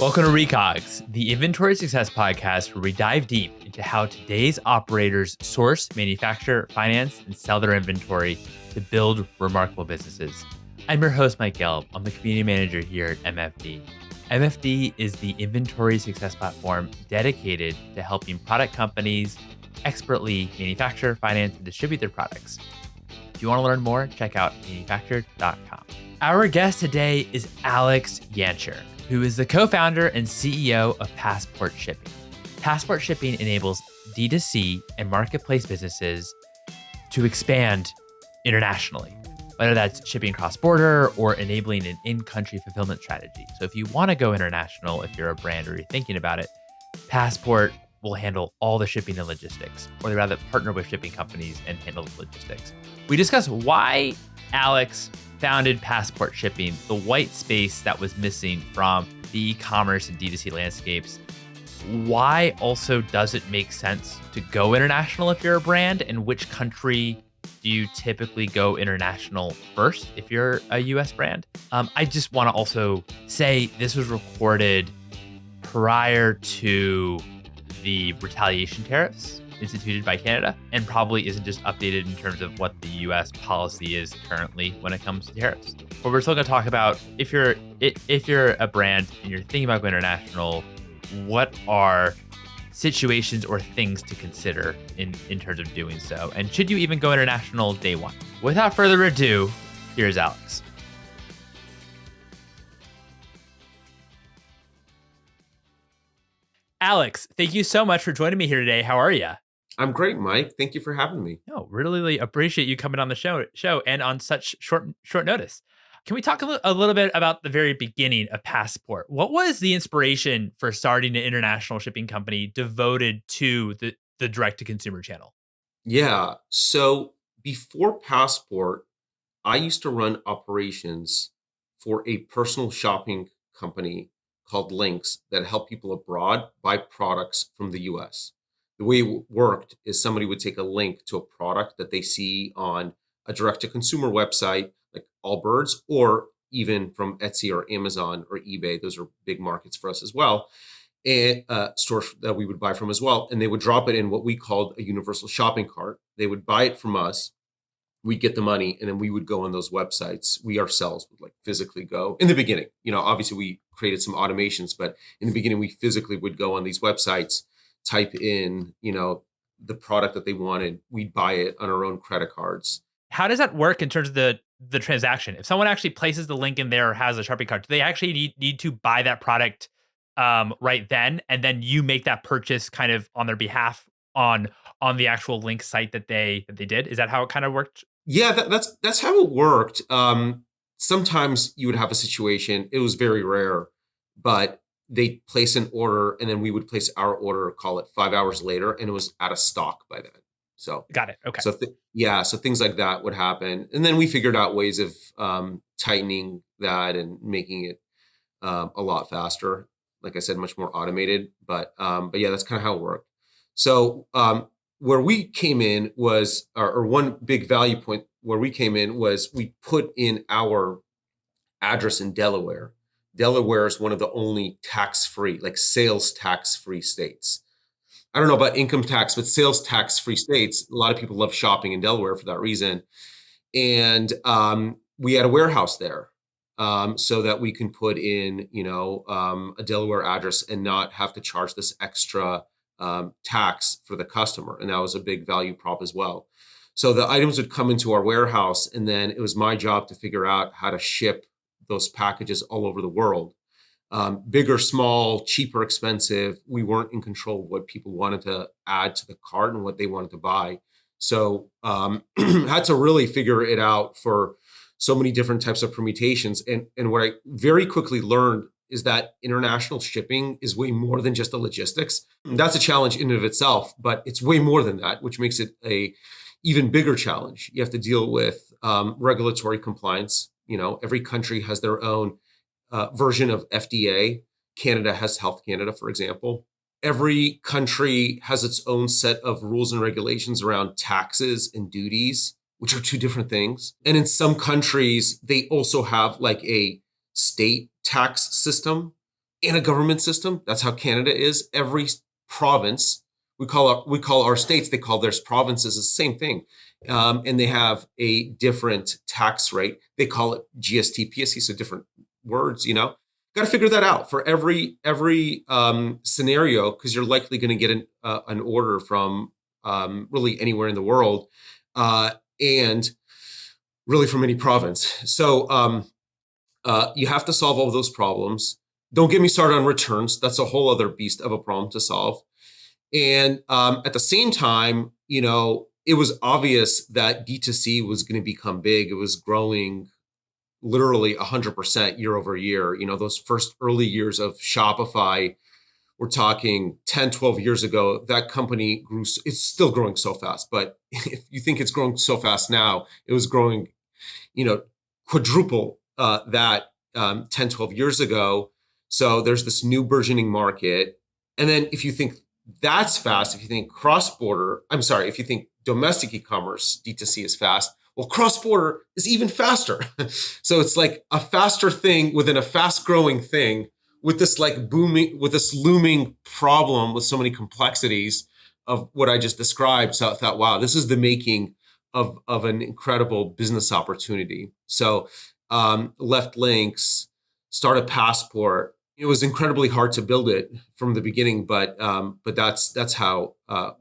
Welcome to Recos, the inventory success podcast where we dive deep into how today's operators source, manufacture, finance, and sell their inventory to build remarkable businesses. I'm your host, Mike Gelb. I'm the community manager here at MFD. MFD is the inventory success platform dedicated to helping product companies expertly manufacture, finance, and distribute their products. If you want to learn more, check out manufactured.com. Our guest today is Alex Yancher, who is the co-founder and CEO of Passport Shipping. Passport Shipping enables D2C and marketplace businesses to expand internationally, whether that's shipping cross-border or enabling an in-country fulfillment strategy. So if you want to go international, if you're a brand or you're thinking about it, Passport will handle all the shipping and logistics, or they rather partner with shipping companies and handle the logistics. We discuss why Alex founded Passport Shipping, the white space that was missing from the e-commerce and D2C landscapes. Why also does it make sense to go international if you're a brand, and which country do you typically go international first if you're a US brand? I just want to also say this was recorded prior to the retaliation tariffs instituted by Canada, and probably isn't just updated in terms of what the US policy is currently when it comes to tariffs. But we're still going to talk about if you're a brand and you're thinking about going international, what are situations or things to consider in terms of doing so, and should you even go international day one? Without further ado, here's Alex. Alex, thank you so much for joining me here today. How are you? I'm great, Mike. Thank you for having me. No, really appreciate you coming on the show and on such short notice. Can we talk a little bit about the very beginning of Passport? What was the inspiration for starting an international shipping company devoted to the direct-to-consumer channel? Yeah. So before Passport, I used to run operations for a personal shopping company called Links that helped people abroad buy products from the US. The way it worked is somebody would take a link to a product that they see on a direct to consumer website like Allbirds, or even from Etsy or Amazon or eBay. Those are big markets for us as well, and stores that we would buy from as well. And they would drop it in what we called a universal shopping cart. They would buy it from us. We'd get the money, and then we would go on those websites. We ourselves would like physically go in the beginning. Obviously we created some automations, but in the beginning we physically would go on these websites, type in, the product that they wanted. We'd buy it on our own credit cards. How does that work in terms of the transaction? If someone actually places the link in there or has a shopping cart, do they actually need to buy that product right then, and then you make that purchase kind of on their behalf on the actual link site that they did? Is that how it kind of worked? Yeah, that's how it worked. Sometimes you would have a situation. It was very rare, but they place an order, and then we would place our order. Call it 5 hours later, and it was out of stock by then. So Got it. Okay. so things like that would happen, and then we figured out ways of tightening that and making it a lot faster. Like I said, much more automated. But yeah, that's kind of how it worked. So where we came in was, or one big value point where we came in was we put in our address in Delaware. Delaware is one of the only tax-free, like sales tax-free states. I don't know about income tax, but sales tax-free states, a lot of people love shopping in Delaware for that reason. And we had a warehouse there so that we can put in, a Delaware address and not have to charge this extra tax for the customer. And that was a big value prop as well. So the items would come into our warehouse, and then it was my job to figure out how to ship those packages all over the world. Big or small, cheap or expensive, we weren't in control of what people wanted to add to the cart and what they wanted to buy. So had to really figure it out for so many different types of permutations. And what I very quickly learned is that international shipping is way more than just the logistics. That's a challenge in and of itself, but it's way more than that, which makes it a even bigger challenge. You have to deal with regulatory compliance. Every country has their own version of FDA. Canada has Health Canada, for example. Every country has its own set of rules and regulations around taxes and duties, which are two different things. And in some countries, they also have like a state tax system and a government system. That's how Canada is. Every province, we call our states, they call theirs provinces, the same thing. And they have a different tax rate. They call it GST, PSC, so different words, Got to figure that out for every scenario, because you're likely going to get an order from really anywhere in the world, and really from any province. So you have to solve all those problems. Don't get me started on returns. That's a whole other beast of a problem to solve. And at the same time, it was obvious that D2C was going to become big. It was growing literally 100% year over year. Those first early years of Shopify, we're talking 10, 12 years ago, that company grew. It's still growing so fast. But if you think it's growing so fast now, it was growing, quadruple that 10, 12 years ago. So there's this new burgeoning market. And then if you think that's fast, if you think if you think domestic e-commerce, D2C is fast, well, cross-border is even faster. So it's like a faster thing within a fast-growing thing, with this looming problem with so many complexities of what I just described. So I thought, wow, this is the making of an incredible business opportunity. So left Links, started Passport. It was incredibly hard to build it from the beginning, but that's how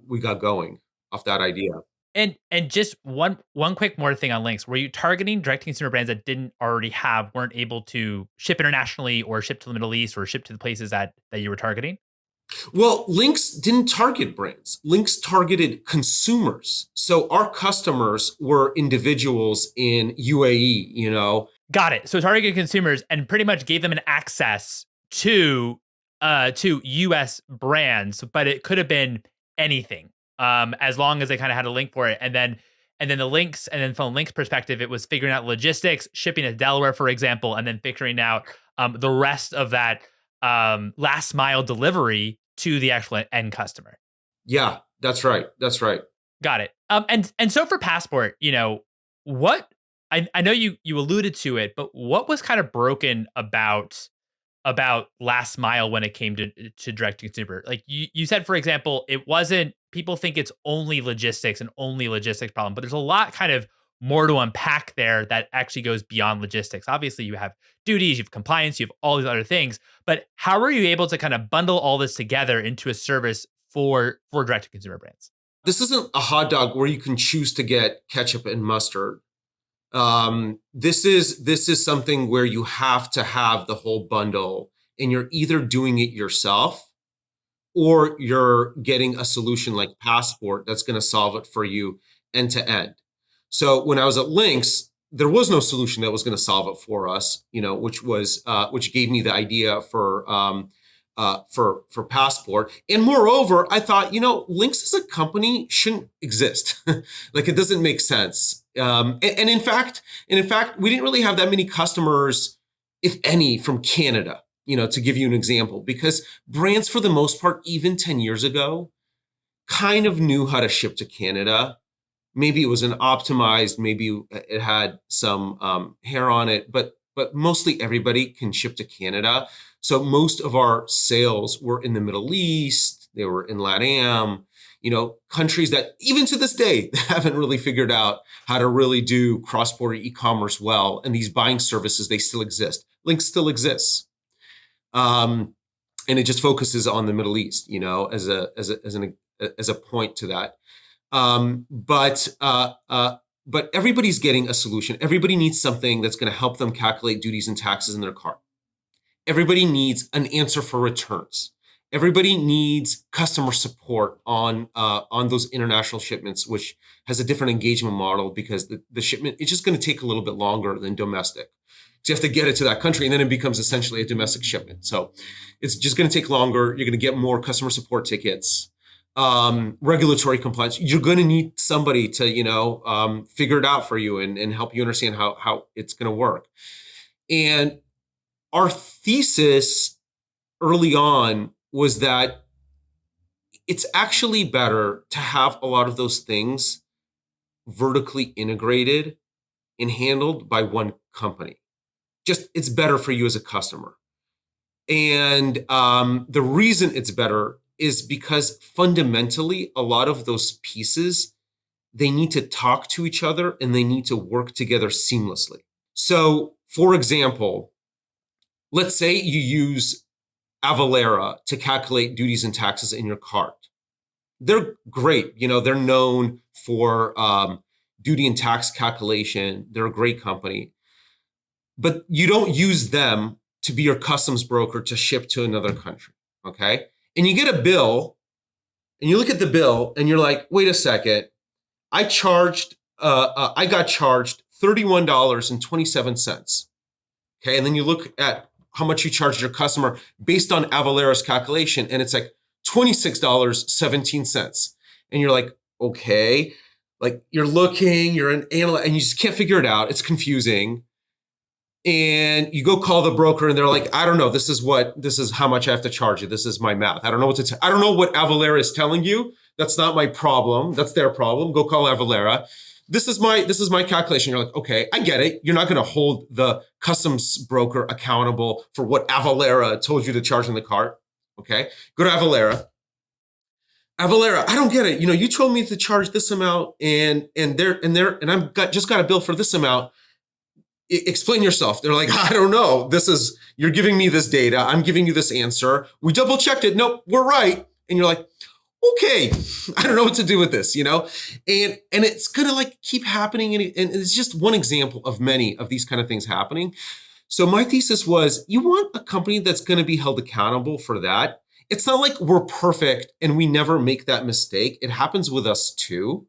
we got going off that idea. And just one quick more thing on links. Were you targeting direct consumer brands that weren't able to ship internationally or ship to the Middle East or ship to the places that you were targeting? Well, Lynx didn't target brands. Lynx targeted consumers. So our customers were individuals in UAE. Got it. So targeted consumers and pretty much gave them an access to US brands, but it could have been anything. As long as they kind of had a link for it. And then the links, and then from a links perspective, it was figuring out logistics, shipping to Delaware, for example, and then figuring out the rest of that last mile delivery to the actual end customer. Yeah, that's right. That's right. Got it. And so for Passport, what I know you alluded to it, but what was kind of broken about last mile when it came to direct to consumer? Like you said, for example, it wasn't, people think it's only logistics and only logistics problem, but there's a lot kind of more to unpack there that actually goes beyond logistics. Obviously, you have duties, you have compliance, you have all these other things, but how are you able to kind of bundle all this together into a service for direct to consumer brands? This isn't a hot dog where you can choose to get ketchup and mustard. This is something where you have to have the whole bundle, and you're either doing it yourself or you're getting a solution like Passport that's going to solve it for you end to end. So when I was at Lynx, there was no solution that was going to solve it for us, which gave me the idea for Passport. And moreover, I thought, Lynx as a company shouldn't exist. Like, it doesn't make sense. And in fact, we didn't really have that many customers, if any, from Canada, to give you an example, because brands, for the most part, even 10 years ago, kind of knew how to ship to Canada. Maybe it was an optimized, maybe it had some hair on it, but mostly everybody can ship to Canada. So most of our sales were in the Middle East, they were in LATAM, countries that even to this day haven't really figured out how to really do cross-border e-commerce well. And these buying services, they still exist. Lynx still exists. And it just focuses on the Middle East, as a point to that. But everybody's getting a solution. Everybody needs something that's going to help them calculate duties and taxes in their cart. Everybody needs an answer for returns. Everybody needs customer support on those international shipments, which has a different engagement model, because the shipment, it's just going to take a little bit longer than domestic. So you have to get it to that country, and then it becomes essentially a domestic shipment. So it's just going to take longer. You're going to get more customer support tickets. Regulatory compliance. You're going to need somebody to, figure it out for you and help you understand how it's going to work. And our thesis early on was that it's actually better to have a lot of those things vertically integrated and handled by one company. Just, it's better for you as a customer. And the reason it's better is because fundamentally, a lot of those pieces, they need to talk to each other and they need to work together seamlessly. So, for example, let's say you use Avalara to calculate duties and taxes in your cart. They're great. They're known for duty and tax calculation. They're a great company. But you don't use them to be your customs broker to ship to another country. Okay. And you get a bill and you look at the bill and you're like, wait a second, I got charged $31.27. Okay. And then you look at how much you charged your customer based on Avalara's calculation, and it's like $26.17. And you're like, okay, like you're looking, you're an analyst, and you just can't figure it out. It's confusing. And you go call the broker and they're like, I don't know, this is how much I have to charge you. This is my math. I don't know I don't know what Avalara is telling you. That's not my problem. That's their problem. Go call Avalara. This is my calculation. You're like, okay, I get it. You're not going to hold the customs broker accountable for what Avalara told you to charge in the cart. Okay. Go to Avalara. Avalara, I don't get it. You told me to charge this amount and I've just got a bill for this amount. Explain yourself. They're like, I don't know. You're giving me this data. I'm giving you this answer. We double checked it. Nope, we're right. And you're like, okay, I don't know what to do with this, and it's going to like keep happening. And it's just one example of many of these kind of things happening. So my thesis was, you want a company that's going to be held accountable for that. It's not like we're perfect and we never make that mistake. It happens with us too.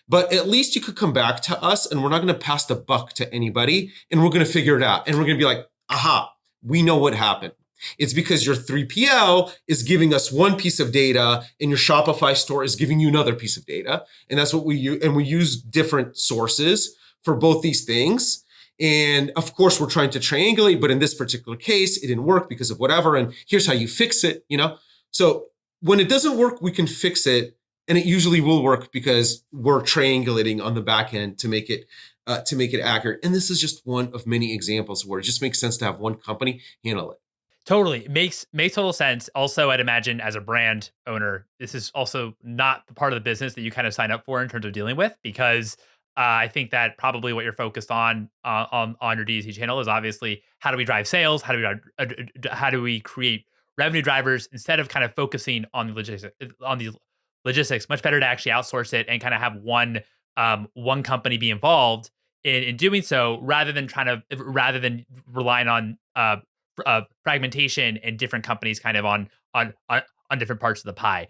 But at least you could come back to us and we're not going to pass the buck to anybody and we're going to figure it out. And we're going to be like, aha, we know what happened. It's because your 3PL is giving us one piece of data and your Shopify store is giving you another piece of data. And that's what we use. And we use different sources for both these things. And of course, we're trying to triangulate, but in this particular case, it didn't work because of whatever. And here's how you fix it, So when it doesn't work, we can fix it. And it usually will work because we're triangulating on the back end to make it accurate. And this is just one of many examples where it just makes sense to have one company handle it. Totally. It makes total sense. Also, I'd imagine as a brand owner, this is also not the part of the business that you kind of sign up for in terms of dealing with, because I think that probably what you're focused on your DTC channel is obviously how do we drive sales, how do we create revenue drivers instead of kind of focusing on the logistics. Much better to actually outsource it and kind of have one company be involved in doing so, rather than relying on fragmentation and different companies kind of on different parts of the pie.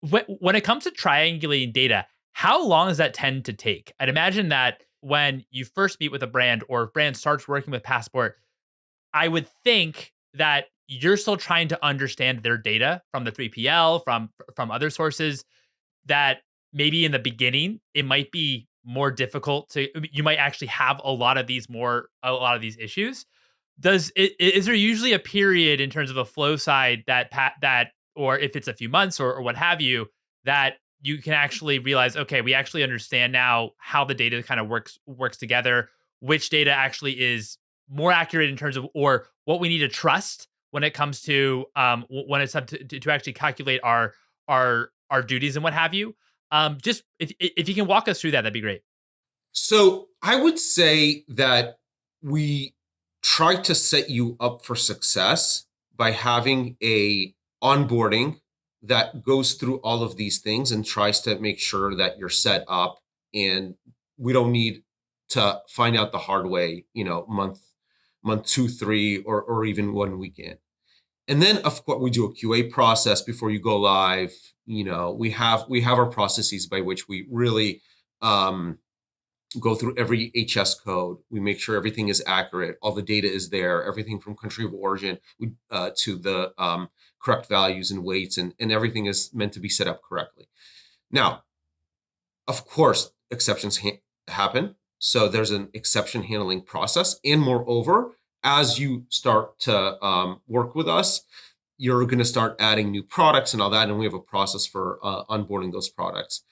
When it comes to triangulating data, how long does that tend to take? I'd imagine that when you first meet with a brand or a brand starts working with Passport, I would think that you're still trying to understand their data from the 3PL, from other sources, that maybe in the beginning it might be more difficult you might actually have a lot of these issues. Is there usually a period in terms of a flow side that, or if it's a few months or what have you, that you can actually realize, okay, we actually understand now how the data kind of works together, which data actually is more accurate in terms of, or what we need to trust when it comes to when it's up to actually calculate our duties and what have you. Just if you can walk us through that, that'd be great. So I would say that we try to set you up for success by having a onboarding that goes through all of these things and tries to make sure that you're set up, and we don't need to find out the hard way, month 2, 3, or even one weekend. And then of course we do a QA process before you go live. We have our processes by which we really go through every HS code. We make sure everything is accurate. All the data is there, everything from country of origin to the correct values and weights, and everything is meant to be set up correctly. Now, of course, exceptions happen. So there's an exception handling process. And moreover, as you start to work with us, you're going to start adding new products and all that. And we have a process for onboarding those products.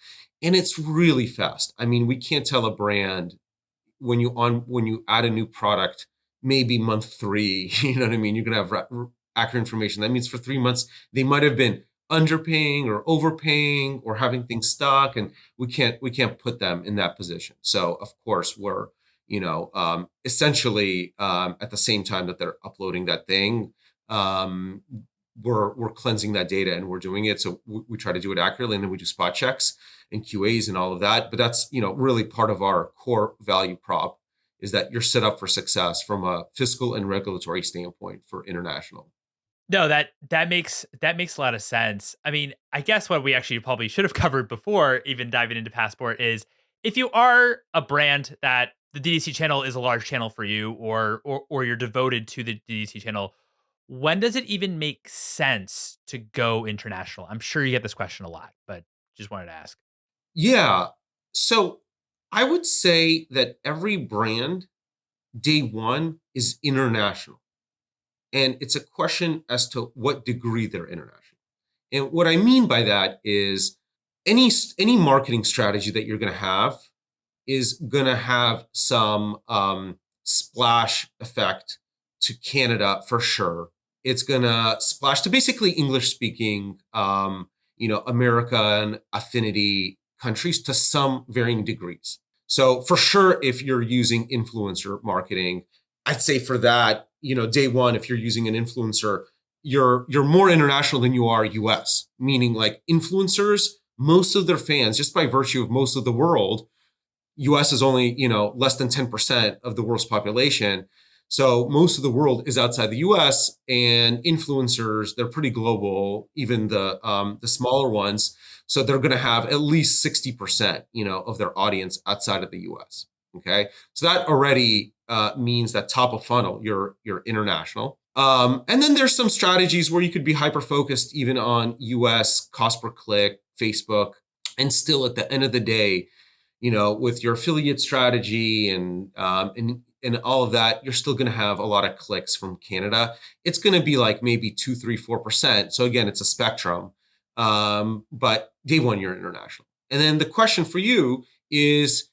And it's really fast. I mean, we can't tell a brand when you add a new product, maybe month 3, you know what I mean? You're going to have accurate information. That means for 3 months, they might have been underpaying or overpaying or having things stuck, and we can't put them in that position. So of course we're essentially at the same time that they're uploading that thing, um, we're cleansing that data and we're doing it. So we try to do it accurately, and then we do spot checks and QAs and all of that. But that's really part of our core value prop, is that you're set up for success from a fiscal and regulatory standpoint for international. No, that makes a lot of sense. I mean, I guess what we actually probably should have covered before even diving into Passport is if you are a brand that the DDC channel is a large channel for you, or you're devoted to the DDC channel, when does it even make sense to go international? I'm sure you get this question a lot, but just wanted to ask. Yeah. So I would say that every brand, day one, is international. And it's a question as to what degree they're international. And what I mean by that is any marketing strategy that you're going to have is going to have some splash effect to Canada for sure. It's going to splash to basically English speaking, American affinity countries to some varying degrees. So for sure, if you're using influencer marketing, I'd say for that, day one, if you're using an influencer, you're more international than you are US, meaning like influencers, most of their fans, just by virtue of most of the world, US is only, less than 10% of the world's population. So most of the world is outside the US, and influencers, they're pretty global, even the smaller ones. So they're going to have at least 60%, of their audience outside of the US. Okay. So that already means that top of funnel, you're international. And then there's some strategies where you could be hyper focused even on US cost per click, Facebook, and still at the end of the day, with your affiliate strategy and all of that, you're still going to have a lot of clicks from Canada. It's going to be like maybe 2, 3, 4%. So again, it's a spectrum. But day one, you're international. And then the question for you is,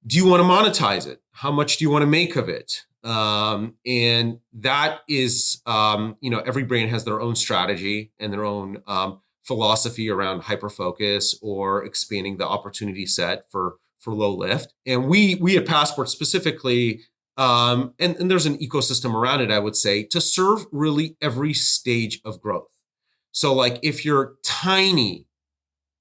do you want to monetize it? How much do you want to make of it? And that is, every brand has their own strategy and their own philosophy around hyper focus or expanding the opportunity set for low lift. And we at Passport specifically, and there's an ecosystem around it, I would say, to serve really every stage of growth. So like if you're tiny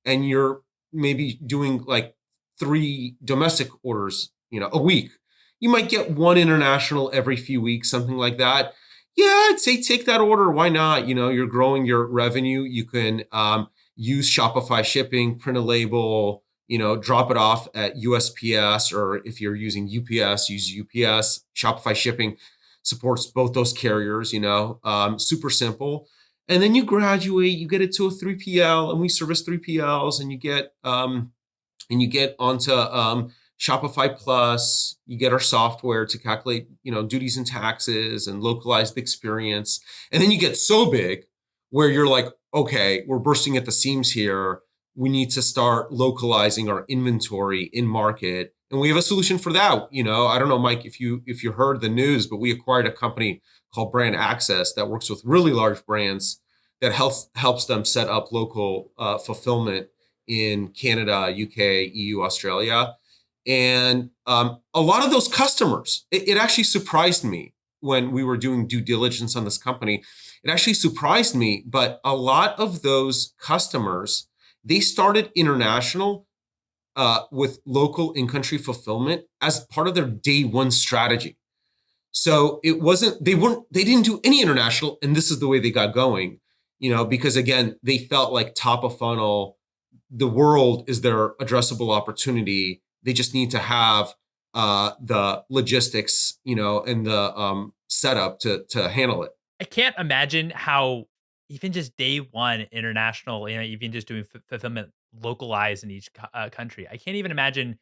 and you're maybe doing like 3 domestic orders, a week, you might get 1 international every few weeks, something like that. Yeah, I'd say take that order. Why not? You're growing your revenue. You can use Shopify shipping, print a label, drop it off at USPS, or if you're using UPS, use UPS. Shopify shipping supports both those carriers, super simple. And then you graduate, you get it to a 3PL, and we service 3PLs, and you get onto Shopify Plus. You get our software to calculate, duties and taxes and localize the experience. And then you get so big where you're like, okay, we're bursting at the seams here. We need to start localizing our inventory in market. And we have a solution for that. I don't know, Mike, if you heard the news, but we acquired a company called Brand Access that works with really large brands that helps them set up local fulfillment in Canada, UK, EU, Australia. And a lot of those customers, it actually surprised me when we were doing due diligence on this company. It actually surprised me, but a lot of those customers, they started international with local in-country fulfillment as part of their day one strategy. So it wasn't, they didn't do any international, and this is the way they got going, because again, they felt like top of funnel, the world is their addressable opportunity. They just need to have the logistics, and the setup to handle it. I can't imagine how even just day one international, even just doing fulfillment localized in each country. I can't even imagine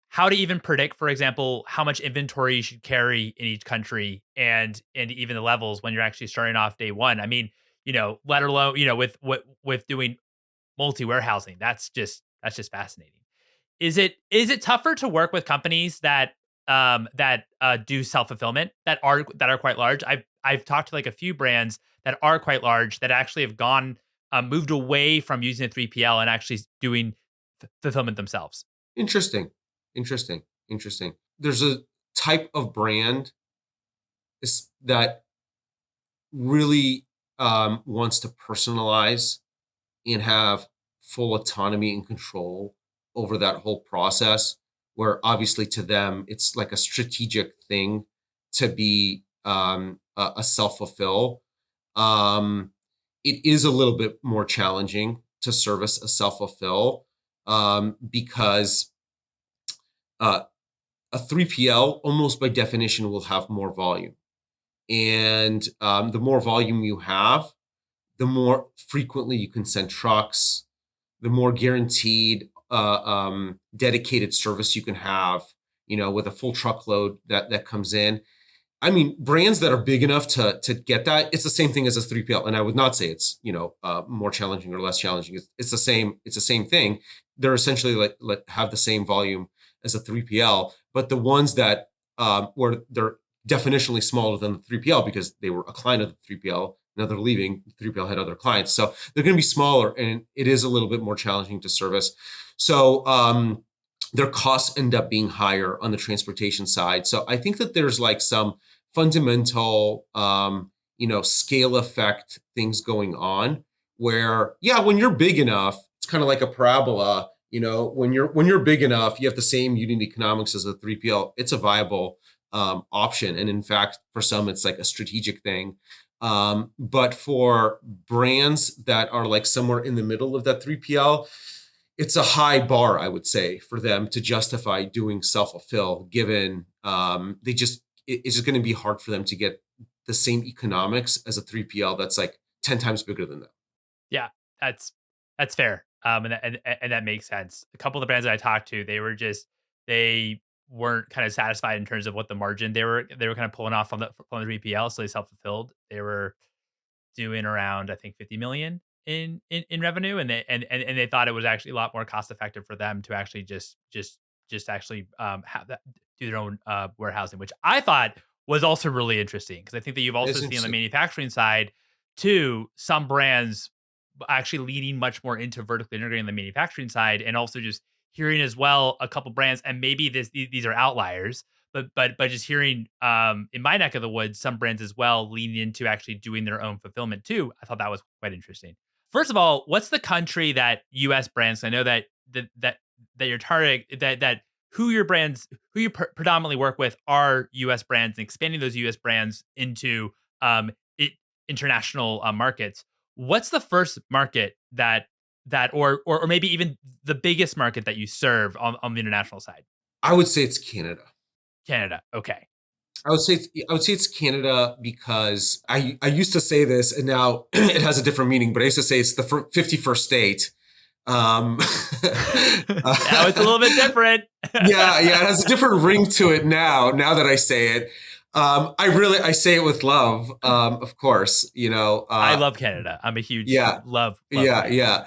how to even predict, for example, how much inventory you should carry in each country, and even the levels when you're actually starting off day one. I mean, let alone, with doing multi warehousing. That's just fascinating. Is it tougher to work with companies that do self fulfillment that are quite large? I've talked to like a few brands that are quite large that actually have gone moved away from using a 3PL and actually doing fulfillment themselves. Interesting. Interesting. Interesting. There's a type of brand that really wants to personalize and have full autonomy and control over that whole process, where obviously to them it's like a strategic thing to be a self-fulfill. um, it is a little bit more challenging to service a self-fulfill, because uh, a 3PL almost by definition will have more volume, and the more volume you have, the more frequently you can send trucks, the more guaranteed dedicated service you can have, with a full truckload that comes in. I mean, brands that are big enough to get that, it's the same thing as a 3PL. And I would not say it's, more challenging or less challenging. It's the same. It's the same thing. They're essentially like have the same volume as a 3PL, but the ones that where they're definitionally smaller than the 3PL because they were a client of the 3PL. Now they're leaving. The 3PL had other clients, so they're going to be smaller, and it is a little bit more challenging to service. So their costs end up being higher on the transportation side. So I think that there's like some fundamental scale effect things going on where, yeah, when you're big enough, it's kind of like a parabola. When you're big enough, you have the same unit economics as a 3PL. It's a viable option, and in fact for some it's like a strategic thing. But for brands that are like somewhere in the middle of that 3PL, it's a high bar, I would say, for them to justify doing self-fulfill, given it's just going to be hard for them to get the same economics as a 3PL that's like 10 times bigger than them. Yeah, that's that's fair. And that makes sense. A couple of the brands that I talked to, they weren't kind of satisfied in terms of what the margin they were kind of pulling off from the 3PL, so they self fulfilled. They were doing around I think 50 million in revenue, and they thought it was actually a lot more cost effective for them to actually just actually have that do their own warehousing, which I thought was also really interesting because I think that you've also It's seen on the interesting. manufacturing side too some brands actually leaning much more into vertically integrating the manufacturing side, and also just hearing as well a couple brands, and maybe these are outliers, but just hearing in my neck of the woods some brands as well leaning into actually doing their own fulfillment too. I thought that was quite interesting. First of all, what's the country that US brands, I know that your target, that who your brands, who you predominantly work with are US brands, and expanding those US brands into it, international markets. What's the first market or maybe even the biggest market that you serve on the international side? I would say it's Canada. Canada. Okay. I would say it's Canada because I used to say this, and now it has a different meaning. But I used to say it's the 51st state. Um, Now it's a little bit different. yeah, it has a different ring to it now. Now that I say it, I say it with love. Of course, I love Canada. I'm a huge yeah, love yeah, Canada. yeah.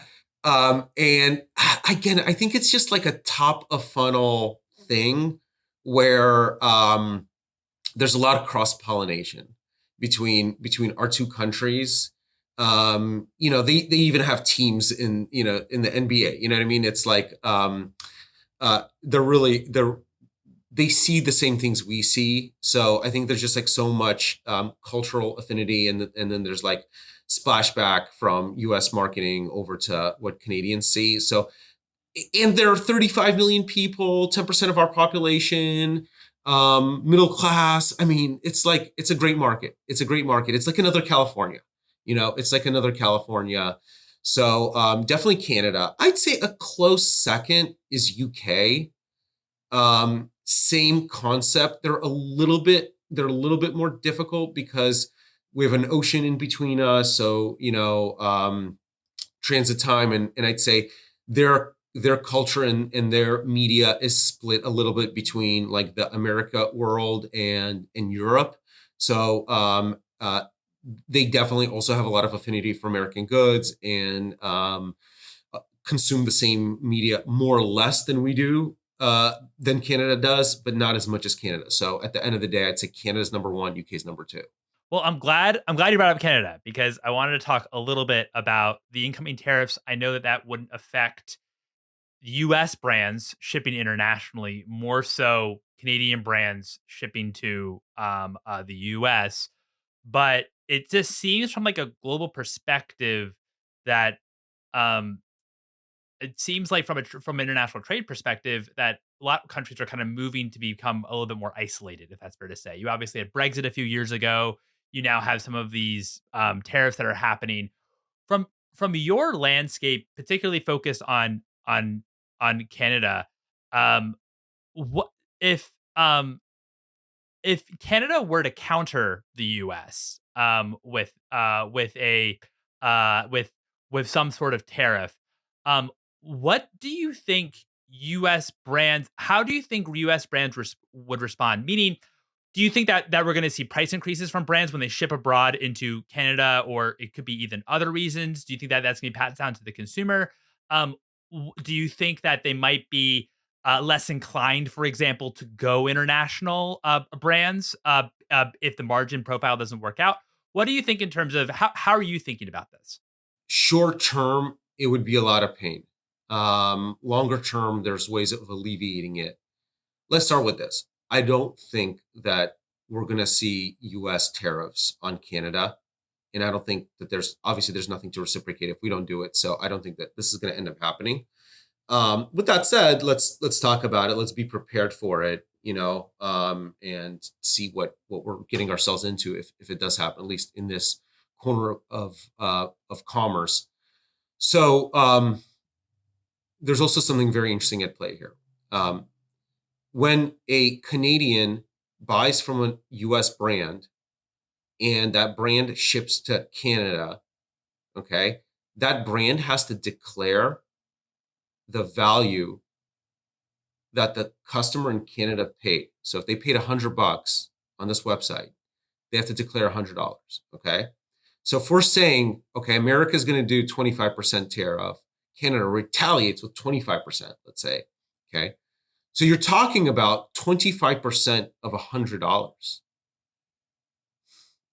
And again, I think it's just like a top of funnel thing where there's a lot of cross pollination between our two countries. They even have teams in the NBA. You know what I mean? It's like they see the same things we see. So I think there's just like so much cultural affinity, and then there's like splashback from U.S. marketing over to what Canadians see. So, and there are 35 million people, 10% of our population, middle class. I mean, it's a great market. It's a great market. It's like another California. It's like another California. So definitely Canada. I'd say a close second is UK. Same concept. They're a little bit more difficult because we have an ocean in between us. So transit time, and I'd say their culture and their media is split a little bit between like the America world and Europe. So they definitely also have a lot of affinity for American goods, and consume the same media more or less than we do, than Canada does, but not as much as Canada. So at the end of the day, I'd say Canada's number one, UK's number two. Well, I'm glad you brought up Canada because I wanted to talk a little bit about the incoming tariffs. I know that that wouldn't affect US brands shipping internationally, more so Canadian brands shipping to the US. But it just seems from like a global perspective that um, it seems like from an international trade perspective that a lot of countries are kind of moving to become a little bit more isolated, if that's fair to say. You obviously had Brexit a few years ago. You now have some of these tariffs that are happening from your landscape, particularly focused on Canada. Um, what if um if Canada were to counter the US with a with some sort of tariff, what do you think US brands how do you think US brands would respond? Meaning, do you think that we're going to see price increases from brands when they ship abroad into Canada, or it could be even other reasons? Do you think that that's going to be passed down to the consumer? Um, do you think that they might be less inclined, for example, to go international brands if the margin profile doesn't work out? What do you think in terms of how are you thinking about this? Short term, it would be a lot of pain. Longer term, there's ways of alleviating it. Let's start with this. I don't think that we're going to see US tariffs on Canada. And I don't think that there's nothing to reciprocate if we don't do it. So I don't think that this is going to end up happening. With that said, let's talk about it. Let's be prepared for it, and see what we're getting ourselves into if it does happen, at least in this corner of commerce. So there's also something very interesting at play here. When a Canadian buys from a U.S. brand and that brand ships to Canada, okay, that brand has to declare the value that the customer in Canada paid. So if they paid $100 on this website, they have to declare $100. Okay. So if we're saying, okay, America is going to do 25% tariff, Canada retaliates with 25%, let's say. Okay. So you're talking about 25% of $100.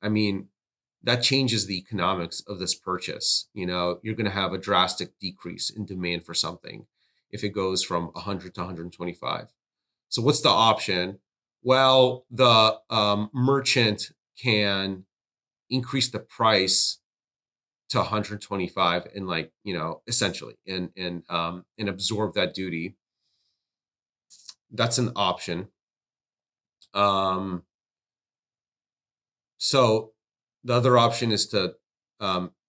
I mean, that changes the economics of this purchase. You're going to have a drastic decrease in demand for something if it goes from 100 to 125. So what's the option? Well, the merchant can increase the price to 125 and essentially and absorb that duty. That's an option. So the other option is to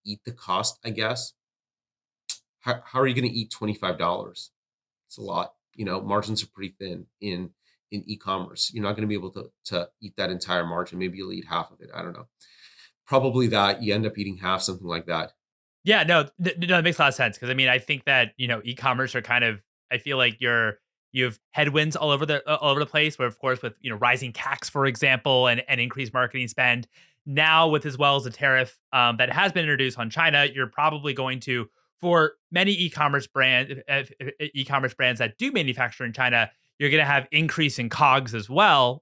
eat the cost, I guess. How are you going to eat $25? It's a lot. Margins are pretty thin in e-commerce. You're not going to be able to eat that entire margin. Maybe you'll eat half of it. I don't know. Probably that you end up eating half, something like that. Yeah, no, it makes a lot of sense because I mean, I think that e-commerce are kind of. I feel like you have headwinds all over the place. Where of course, with rising CACs, for example, and increased marketing spend. Now, with as well as the tariff that has been introduced on China, you're probably going to for many e-commerce brands that do manufacture in China, you're going to have increase in COGS as well,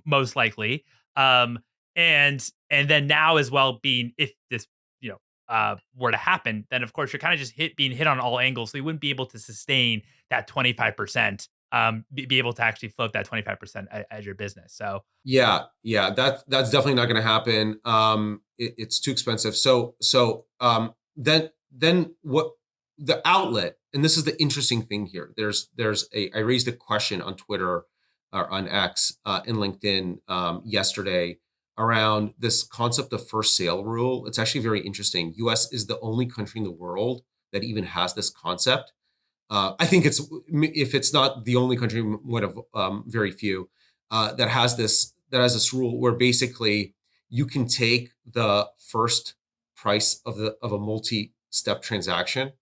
most likely. Um, and then now as well being if this you know were to happen, then of course you're kind of just being hit on all angles. So you wouldn't be able to sustain that 25%, be able to actually float that 25% as your business. So Yeah, that's definitely not going to happen. It's too expensive. Then what the outlet, and this is the interesting thing here. I raised a question on Twitter or on X and LinkedIn yesterday around this concept of first sale rule. It's actually very interesting. US is the only country in the world that even has this concept. I think if it's not the only country, one of very few that has this rule where basically you can take the first price of a multi-step transaction.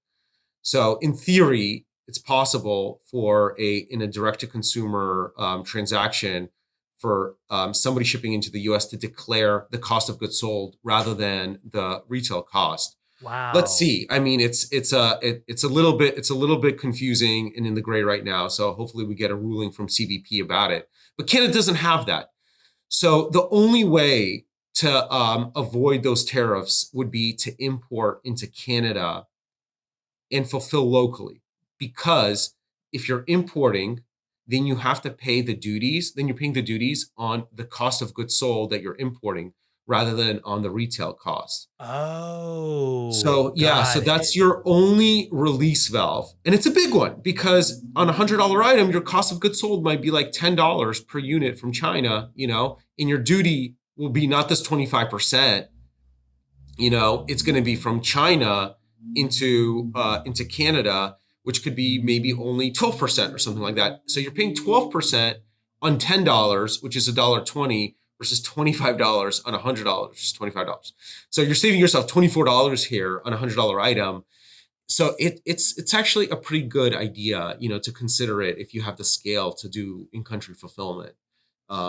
So in theory, it's possible for in a direct-to-consumer transaction for somebody shipping into the U.S. to declare the cost of goods sold rather than the retail cost. Let's wow. see. I mean, it's a little bit confusing and in the gray right now. So hopefully we get a ruling from CBP about it. But Canada doesn't have that. So the only way to avoid those tariffs would be to import into Canada and fulfill locally. Because if you're importing, then you have to pay the duties, then you're paying the duties on the cost of goods sold that you're importing rather than on the retail cost. Oh, So yeah, so got that's it. your only release valve. And it's a big one because on $100 item, your cost of goods sold might be like $10 per unit from China, and your duty will be not this 25%, it's going to be from China into Canada, which could be maybe only 12% or something like that. So you're paying 12% on $10, which is $1.20 versus $25 on $100, which is $25. So you're saving yourself $24 here on $100 item. So it's actually a pretty good idea, to consider it if you have the scale to do in-country fulfillment.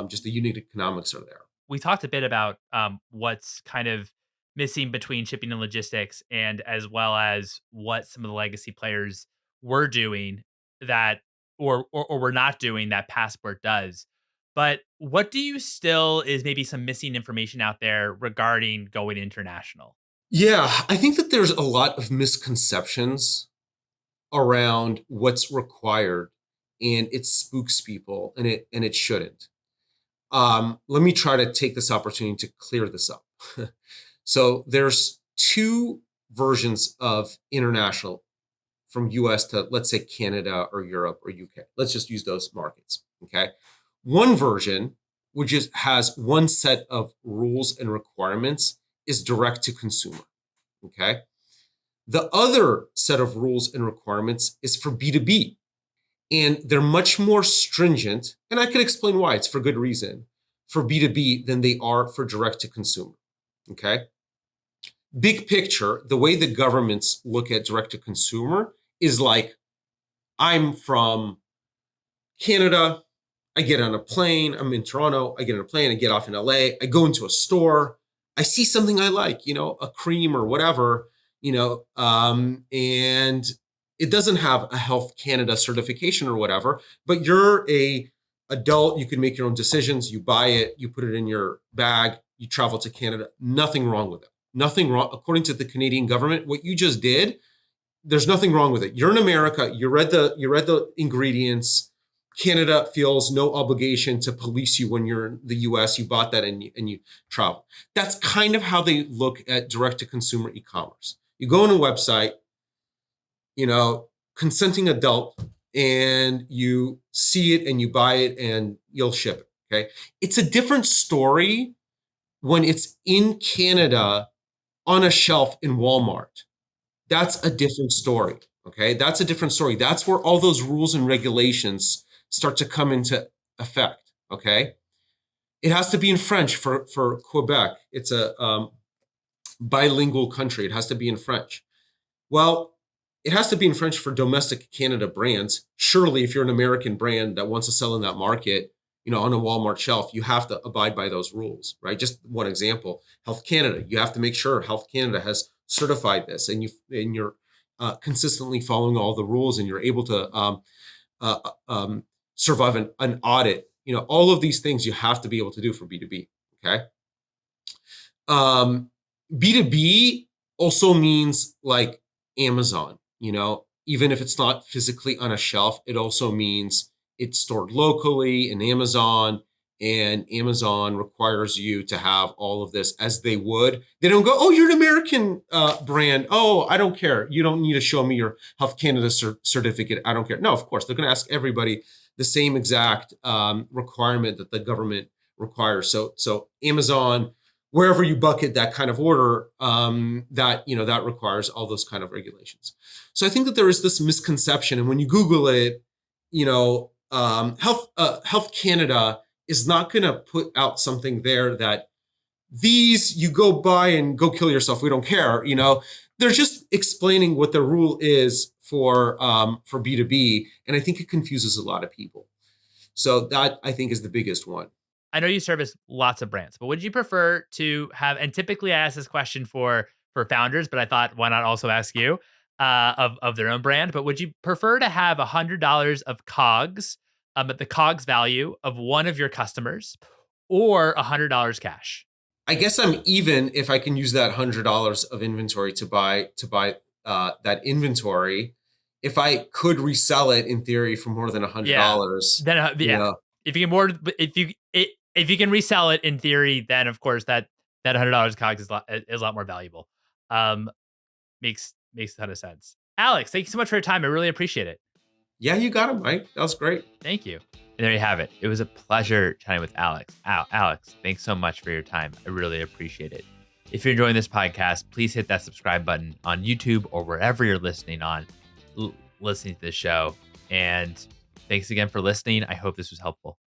Just the unit economics are there. We talked a bit about what's kind of missing between shipping and logistics, and as well as what some of the legacy players were doing that, or were not doing that Passport does. But what do you still is maybe some missing information out there regarding going international? Yeah, I think that there's a lot of misconceptions around what's required, and it spooks people, and it shouldn't. Let me try to take this opportunity to clear this up. So there's two versions of international from US to, let's say, Canada or Europe or UK. Let's just use those markets. Okay. One version, which has one set of rules and requirements, is direct to consumer. Okay. The other set of rules and requirements is for B2B, and they're much more stringent. And I can explain why. It's for good reason for B2B than they are for direct to consumer. Okay. Big picture, the way the governments look at direct to consumer is like, I'm from Canada. I get on a plane. I'm in Toronto. I get on a plane. I get off in LA. I go into a store. I see something I like, a cream or whatever, and it doesn't have a Health Canada certification or whatever, but you're a adult. You can make your own decisions. You buy it. You put it in your bag. You travel to Canada. Nothing wrong with it. Nothing wrong. According to the Canadian government, what you just did, there's nothing wrong with it. You're in America. You read the ingredients. Canada feels no obligation to police you when you're in the US. You bought that and you travel. That's kind of how they look at direct to consumer e-commerce. You go on a website, consenting adult, and you see it and you buy it and you'll ship it. Okay. It's a different story when it's in Canada on a shelf in Walmart. That's a different story. Okay. That's a different story. That's where all those rules and regulations start to come into effect. Okay. It has to be in French for Quebec. It's a bilingual country. It has to be in French. Well, it has to be in French for domestic Canada brands. Surely, if you're an American brand that wants to sell in that market, on a Walmart shelf, you have to abide by those rules, right? Just one example: Health Canada. You have to make sure Health Canada has certified this, and you're consistently following all the rules, and you're able to uh, survive an audit. All of these things you have to be able to do for B2B. Okay. Um, B2B also means like Amazon, even if it's not physically on a shelf, it also means it's stored locally in Amazon, and Amazon requires you to have all of this as they would. They don't go, oh, you're an American brand. Oh, I don't care. You don't need to show me your Health Canada certificate. I don't care. No, of course, they're going to ask everybody the same exact requirement that the government requires. So Amazon, wherever you bucket that kind of order, that requires all those kind of regulations. So I think that there is this misconception, and when you Google it, Health Canada is not going to put out something there that these you go buy and go kill yourself. We don't care. They're just explaining what the rule is for B2B, and I think it confuses a lot of people. So that, I think, is the biggest one. I know you service lots of brands, but would you prefer to have, and typically I ask this question for founders, but I thought why not also ask you of their own brand, but would you prefer to have $100 of COGS at the COGS value of one of your customers, or $100 cash? I guess I'm even if I can use that $100 of inventory to buy that inventory. If I could resell it in theory for more than Yeah. $100, Then you yeah. know, If you can more, if you can resell it in theory, then of course that $100 COGS is a lot more valuable. Um, makes a ton of sense. Alex, thank you so much for your time. I really appreciate it. yeah, you got it, Mike. That was great. Thank you. And there you have it. It was a pleasure chatting with Alex. Alex, thanks so much for your time. I really appreciate it. If you're enjoying this podcast, please hit that subscribe button on YouTube or wherever you're listening to this show. And thanks again for listening. I hope this was helpful.